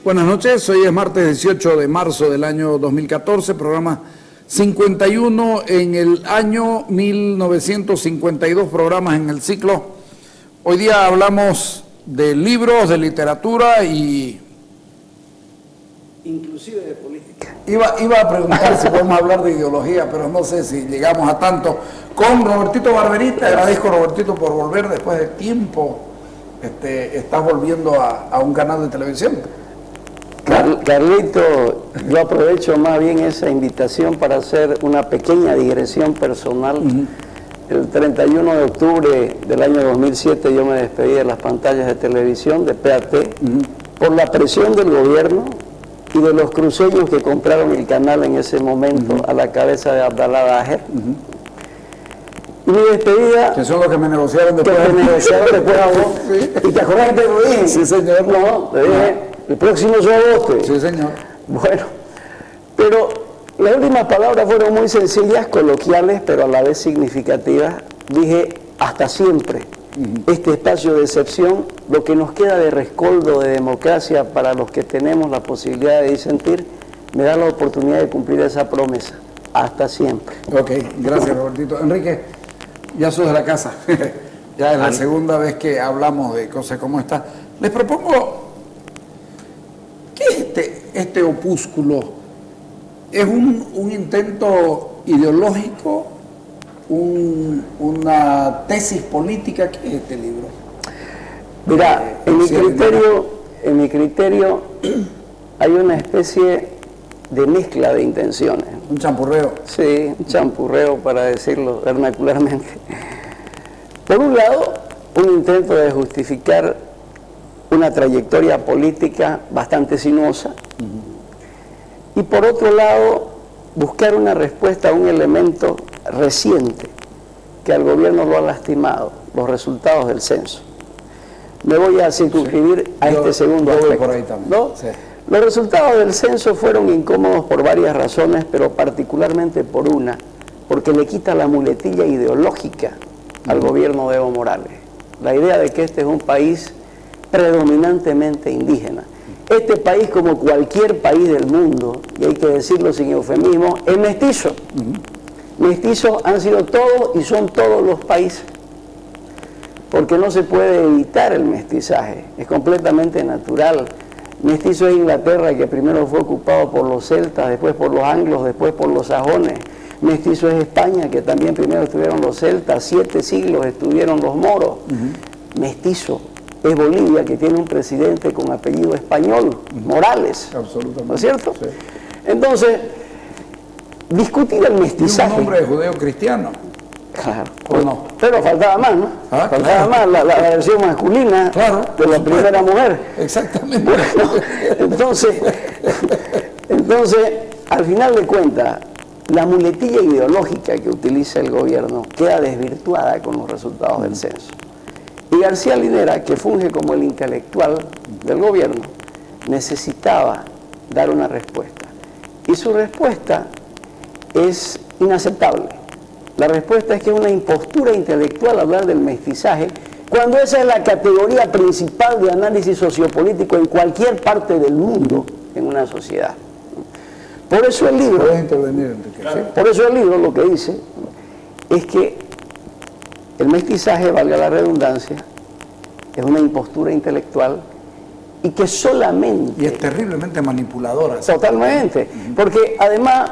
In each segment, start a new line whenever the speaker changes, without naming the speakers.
Buenas noches, hoy es martes 18 de marzo del año 2014, programa 51 en el año 1952 programas en el ciclo. Hoy día hablamos de libros, de literatura y...
inclusive de política.
Iba a preguntar si podemos hablar de ideología, pero no sé si llegamos a tanto. Con Robertito Barberita, agradezco Robertito por volver después de tiempo. Estás volviendo a un canal de televisión.
Carlito, yo aprovecho más bien esa invitación para hacer una pequeña digresión personal. El 31 de octubre del año 2007 yo me despedí de las pantallas de televisión, de PAT, por la presión del gobierno y de los cruceños que compraron el canal en ese momento a la cabeza de Abdalá Daher. Y mi despedida...
Que son los que me negociaron después.
Que me negociaron después a vos. Sí. ¿Y te acordás que te lo dije?
Sí, señor.
No, te dije... El próximo soy vos.
Sí, señor.
Bueno, pero las últimas palabras fueron muy sencillas, coloquiales, pero a la vez significativas. Dije, hasta siempre, este espacio de excepción, lo que nos queda de rescoldo de democracia para los que tenemos la posibilidad de disentir, me da la oportunidad de cumplir esa promesa. Hasta siempre.
Ok, gracias Robertito. Enrique, ya sos de la casa. Ya es la segunda vez que hablamos de cosas como esta. Les propongo... ¿Qué es este opúsculo? ¿Es un intento ideológico? ¿Una tesis política? ¿Qué es este libro?
Mira, en mi criterio hay una especie de mezcla de intenciones.
¿Un champurreo?
Sí, un champurreo para decirlo vernacularmente. Por un lado, un intento de justificar una trayectoria política bastante sinuosa, y por otro lado, buscar una respuesta a un elemento reciente que al gobierno lo ha lastimado, los resultados del censo. Me voy a circunscribir a este segundo aspecto.
Por ahí también.
¿No? Sí. Los resultados del censo fueron incómodos por varias razones, pero particularmente por una, porque le quita la muletilla ideológica al gobierno de Evo Morales. La idea de que este es un país predominantemente indígena. Este país, como cualquier país del mundo, y hay que decirlo sin eufemismo, es mestizo. Mestizos han sido todos y son todos los países, porque no se puede evitar el mestizaje, es completamente natural. Mestizo es Inglaterra, que primero fue ocupado por los celtas, después por los anglos, después por los sajones. Mestizo es España, que también primero estuvieron los celtas, 7 siglos estuvieron los moros. Mestizo es Bolivia, que tiene un presidente con apellido español, Morales.
Absolutamente.
¿No es cierto?
Sí.
Entonces, discutir el mestizaje...
¿Y un nombre judeo-cristiano?
Claro.
¿O no?
Pero faltaba más, ¿no? Faltaba más la versión masculina de la primera mujer.
Exactamente.
Bueno, entonces, al final de cuentas, la muletilla ideológica que utiliza el gobierno queda desvirtuada con los resultados del censo. Y García Linera, que funge como el intelectual del gobierno, necesitaba dar una respuesta. Y su respuesta es inaceptable. La respuesta es que es una impostura intelectual hablar del mestizaje, cuando esa es la categoría principal de análisis sociopolítico en cualquier parte del mundo, en una sociedad. Por eso el libro...
¿Puedes intervenir, Enrique?
¿Sí? Por eso el libro lo que dice es que el mestizaje, valga la redundancia, es una impostura intelectual y que solamente...
Y es terriblemente manipuladora.
Totalmente, porque además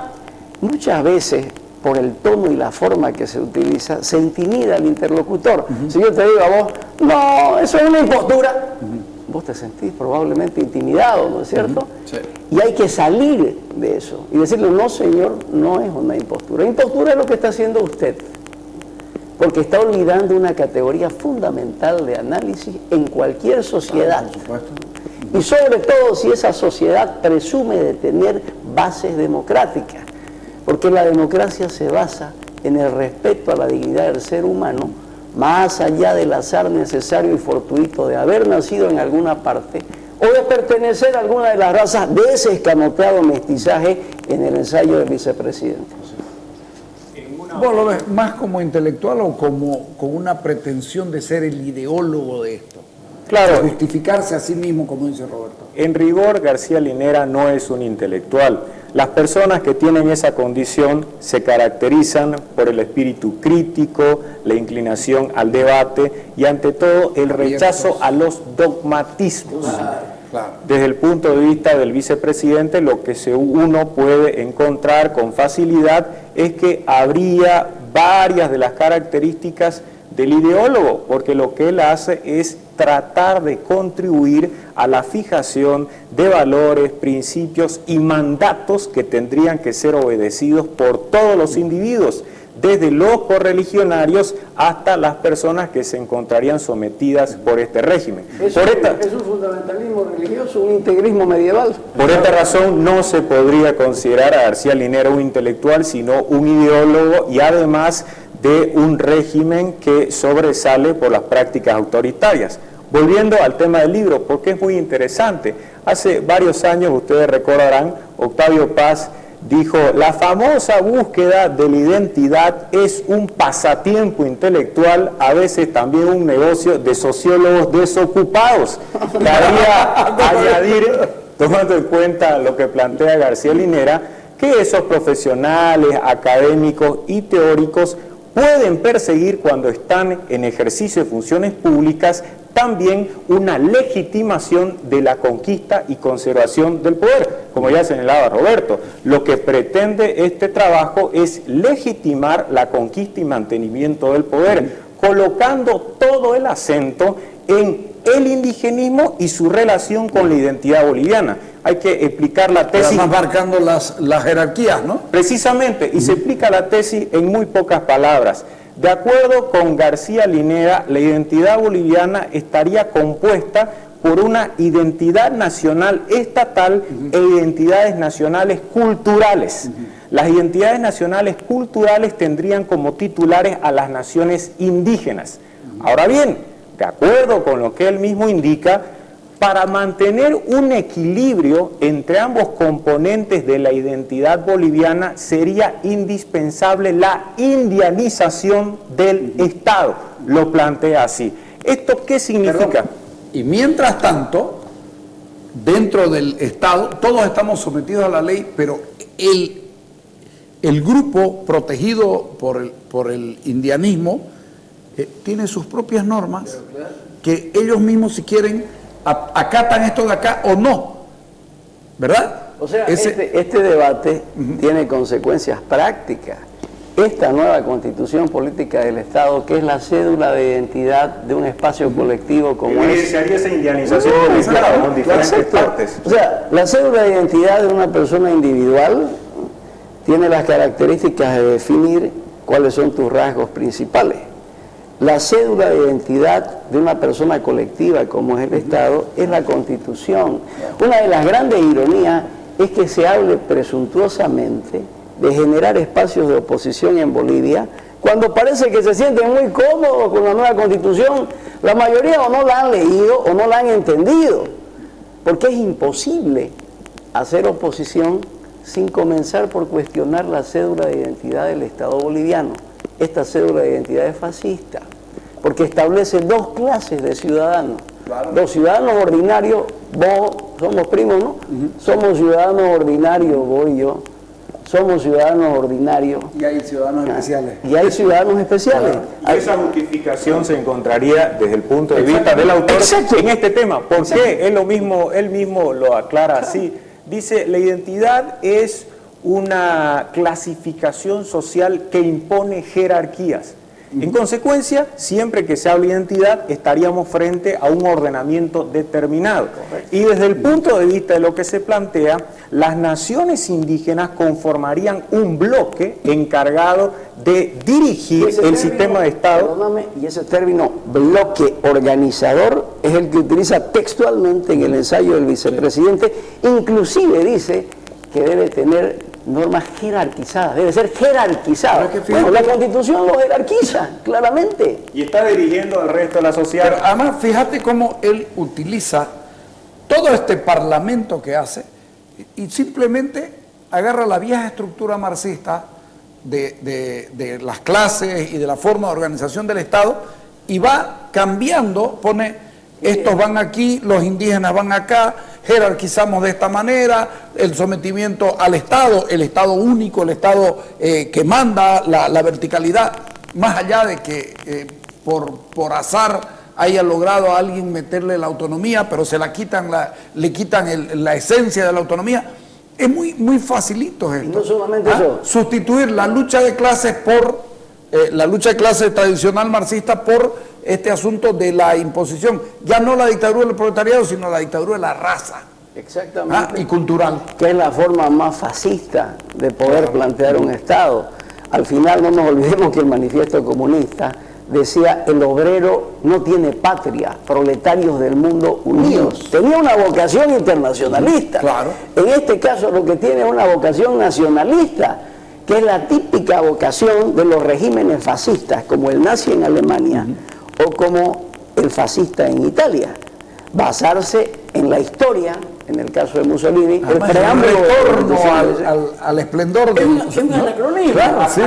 muchas veces por el tono y la forma que se utiliza se intimida al interlocutor. Si yo te digo a vos, no, eso es una impostura, vos te sentís probablemente intimidado, ¿no es cierto?
Sí.
Y hay que salir de eso y decirle, no señor, no es una impostura. Impostura es lo que está haciendo usted, porque está olvidando una categoría fundamental de análisis en cualquier sociedad.
Por supuesto.
Y sobre todo si esa sociedad presume de tener bases democráticas, porque la democracia se basa en el respeto a la dignidad del ser humano, más allá del azar necesario y fortuito de haber nacido en alguna parte o de pertenecer a alguna de las razas de ese escamoteado mestizaje en el ensayo del vicepresidente.
¿Vos lo ves más como intelectual o como con una pretensión de ser el ideólogo de esto?
Claro.
justificarse a sí mismo, como dice Roberto.
En rigor, García Linera no es un intelectual. Las personas que tienen esa condición se caracterizan por el espíritu crítico, la inclinación al debate y ante todo el rechazo a los dogmatismos.
Claro.
Desde el punto de vista del vicepresidente, lo que uno puede encontrar con facilidad es que habría varias de las características del ideólogo, porque lo que él hace es tratar de contribuir a la fijación de valores, principios y mandatos que tendrían que ser obedecidos por todos los individuos, desde los correligionarios hasta las personas que se encontrarían sometidas por este régimen.
Es un fundamentalismo religioso, un integrismo medieval.
Por esta razón no se podría considerar a García Linera un intelectual, sino un ideólogo y además de un régimen que sobresale por las prácticas autoritarias. Volviendo al tema del libro, porque es muy interesante. Hace varios años, ustedes recordarán, Octavio Paz dijo: la famosa búsqueda de la identidad es un pasatiempo intelectual, a veces también un negocio de sociólogos desocupados. Cabría añadir, tomando en cuenta lo que plantea García Linera, que esos profesionales, académicos y teóricos pueden perseguir, cuando están en ejercicio de funciones públicas, también una legitimación de la conquista y conservación del poder. Como ya señalaba Roberto, lo que pretende este trabajo es legitimar la conquista y mantenimiento del poder, colocando todo el acento en el indigenismo y su relación con la identidad boliviana. Hay que explicar la tesis.
Además marcando las jerarquías, ¿no?
Precisamente, y se explica la tesis en muy pocas palabras. De acuerdo con García Linera, la identidad boliviana estaría compuesta por una identidad nacional estatal e identidades nacionales culturales. Las identidades nacionales culturales tendrían como titulares a las naciones indígenas. Ahora bien, de acuerdo con lo que él mismo indica, para mantener un equilibrio entre ambos componentes de la identidad boliviana sería indispensable la indianización del Estado. Lo plantea así. ¿Esto qué significa?
Y mientras tanto, dentro del Estado, todos estamos sometidos a la ley, pero el grupo protegido por el indianismo tiene sus propias normas, que ellos mismos, si quieren, acatan esto de acá o no, ¿verdad?
O sea, este debate tiene consecuencias prácticas. Esta nueva constitución política del Estado, que es la cédula de identidad de un espacio colectivo como es...
Se haría esa indianización del Estado con diferentes partes.
O sea, la cédula de identidad de una persona individual tiene las características de definir cuáles son tus rasgos principales. La cédula de identidad de una persona colectiva, como es el Estado, es la Constitución. Una de las grandes ironías es que se hable presuntuosamente de generar espacios de oposición en Bolivia, cuando parece que se sienten muy cómodos con la nueva Constitución. La mayoría o no la han leído o no la han entendido, porque es imposible hacer oposición sin comenzar por cuestionar la cédula de identidad del Estado boliviano. Esta cédula de identidad es fascista, porque establece dos clases de ciudadanos. Claro. Los ciudadanos ordinarios, vos, somos primos, ¿no? Somos ciudadanos ordinarios, vos y yo. Somos ciudadanos ordinarios.
Y hay ciudadanos especiales.
Y hay ciudadanos especiales.
Y esa justificación se encontraría desde el punto de vista del autor en este tema. ¿Por qué? Él mismo lo aclara así. Dice, la identidad es una clasificación social que impone jerarquías. En consecuencia, siempre que se habla de identidad, estaríamos frente a un ordenamiento determinado. Y desde el punto de vista de lo que se plantea, las naciones indígenas conformarían un bloque encargado de dirigir el sistema de Estado.
Perdóname, y ese término bloque organizador es el que utiliza textualmente en el ensayo del vicepresidente. Inclusive dice que debe tener normas jerarquizadas, debe ser jerarquizado. Bueno, la Constitución lo jerarquiza, claramente.
Y está dirigiendo al resto de la sociedad.
Pero además, fíjate cómo él utiliza todo este parlamento que hace y simplemente agarra la vieja estructura marxista de las clases y de la forma de organización del Estado y va cambiando, pone estos van aquí, los indígenas van acá, jerarquizamos de esta manera, el sometimiento al Estado, el Estado único, el Estado que manda la verticalidad, más allá de que por azar haya logrado a alguien meterle la autonomía, pero se la quitan, le quitan la esencia de la autonomía. Es muy facilito esto.
Y no solamente eso.
Sustituir la lucha de clases por la lucha de clases tradicional marxista por este asunto de la imposición. Ya no la dictadura del proletariado, sino la dictadura de la raza.
Exactamente.
Y cultural.
Que es la forma más fascista de poder plantear un Estado. Al final no nos olvidemos que el manifiesto comunista decía: el obrero no tiene patria, proletarios del mundo unidos. Tenía una vocación internacionalista.
Claro.
En este caso lo que tiene es una vocación nacionalista, que es la típica vocación de los regímenes fascistas, como el nazi en Alemania o como el fascista en Italia. Basarse en la historia, en el caso de Mussolini,
además,
el preámbulo
el retorno al esplendor de...
Es un anacronismo.
Claro, sí.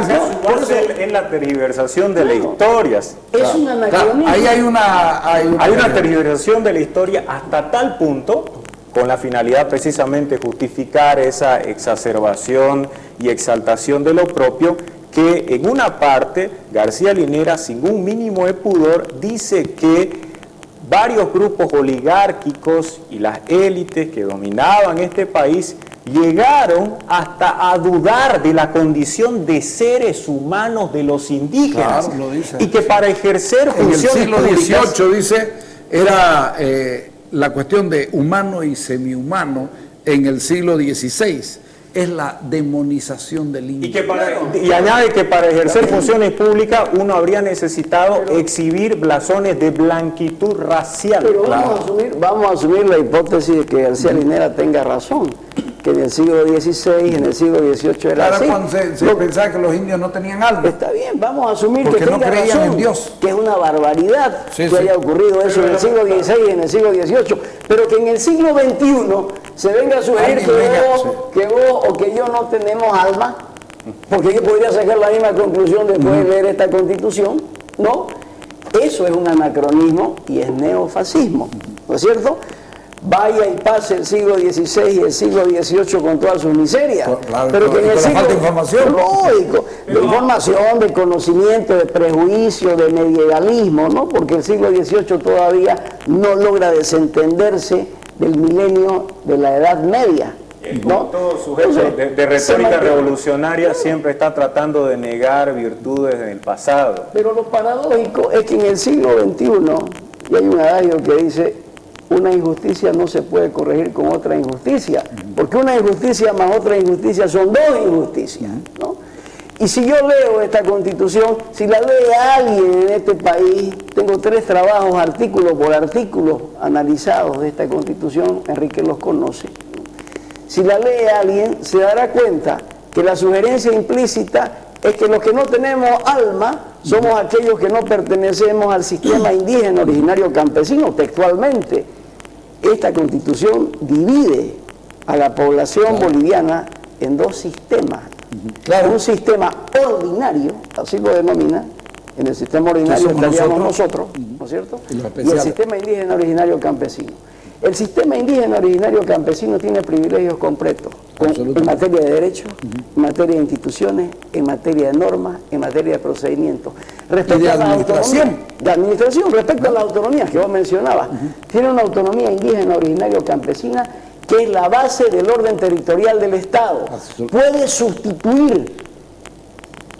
Es la tergiversación de la historia.
Es un anacronismo.
Ahí hay una
tergiversación de la historia hasta tal punto, con la finalidad precisamente de justificar esa exacerbación y exaltación de lo propio, que en una parte García Linera, sin un mínimo de pudor, dice que varios grupos oligárquicos y las élites que dominaban este país llegaron hasta a dudar de la condición de seres humanos de los indígenas.
Claro, lo dice.
Y que para ejercer
en el
funciones
siglo
públicas,
XVIII, dice, era la cuestión de humano y semihumano. En el siglo XVI es la demonización del indio.
y añade que para ejercer funciones públicas uno habría necesitado exhibir blasones de blanquitud racial.
Pero vamos a asumir la hipótesis de que García Linera tenga razón, que en el siglo XVI, en el siglo XVIII era así.
Cuando se pensaba que los indios no tenían alma.
Está bien, vamos a asumir
porque
que tenga
no creían
razón,
en Dios.
que es una barbaridad que haya ocurrido eso en el siglo XVI y en el siglo XVIII, pero que en el siglo XXI se venga a sugerir que vos o que yo no tenemos alma, porque yo podría sacar la misma conclusión después de leer esta Constitución, ¿no? Eso es un anacronismo y es neofascismo, ¿no es cierto? Vaya y pase el siglo XVI y el siglo XVIII con todas sus miserias.
Claro,
pero que en el siglo,
falta información.
Lógico, de información, de conocimiento, de prejuicio, de medievalismo, ¿no? Porque el siglo XVIII todavía no logra desentenderse del milenio de la Edad Media.
Como todo sujeto de retórica revolucionaria siempre está tratando de negar virtudes del pasado.
Pero lo paradójico es que en el siglo XXI, y hay un adagio que dice: una injusticia no se puede corregir con otra injusticia, porque una injusticia más otra injusticia son dos injusticias, ¿no? Y si yo leo esta Constitución, si la lee alguien en este país, tengo 3 trabajos, artículo por artículo, analizados de esta Constitución, Enrique los conoce. Si la lee alguien, se dará cuenta que la sugerencia implícita es que los que no tenemos alma somos aquellos que no pertenecemos al sistema indígena originario campesino, textualmente. Esta Constitución divide a la población boliviana en 2 sistemas. Un sistema ordinario, así lo denomina, en el sistema ordinario estaríamos nosotros, ¿no es cierto? Y el sistema indígena originario campesino. El sistema indígena originario campesino tiene privilegios completos en materia de derechos, en materia de instituciones, en materia de normas, en materia de procedimientos. Respecto a la autonomía, de administración, respecto a las autonomías que vos mencionabas, tiene una autonomía indígena originario campesina que es la base del orden territorial del Estado. Puede sustituir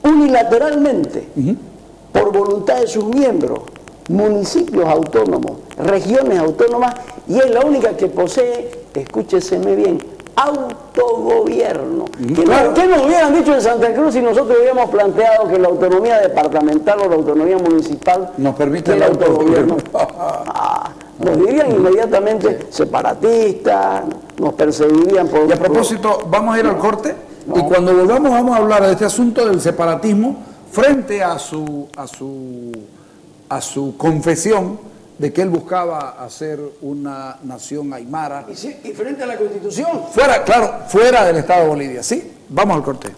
unilateralmente, por voluntad de sus miembros, municipios autónomos, regiones autónomas, y es la única que posee, escúcheseme bien, autogobierno. ¿Qué nos hubieran dicho en Santa Cruz si nosotros hubiéramos planteado que la autonomía departamental o la autonomía municipal
nos permite
el autogobierno? Nos dirían inmediatamente separatistas, nos perseguirían por...
Y a propósito, vamos a ir al corte, y cuando volvamos vamos a hablar de este asunto del separatismo frente a su confesión de que él buscaba hacer una nación aymara.
Y frente a la Constitución.
Fuera del Estado de Bolivia, ¿sí? Vamos al corte.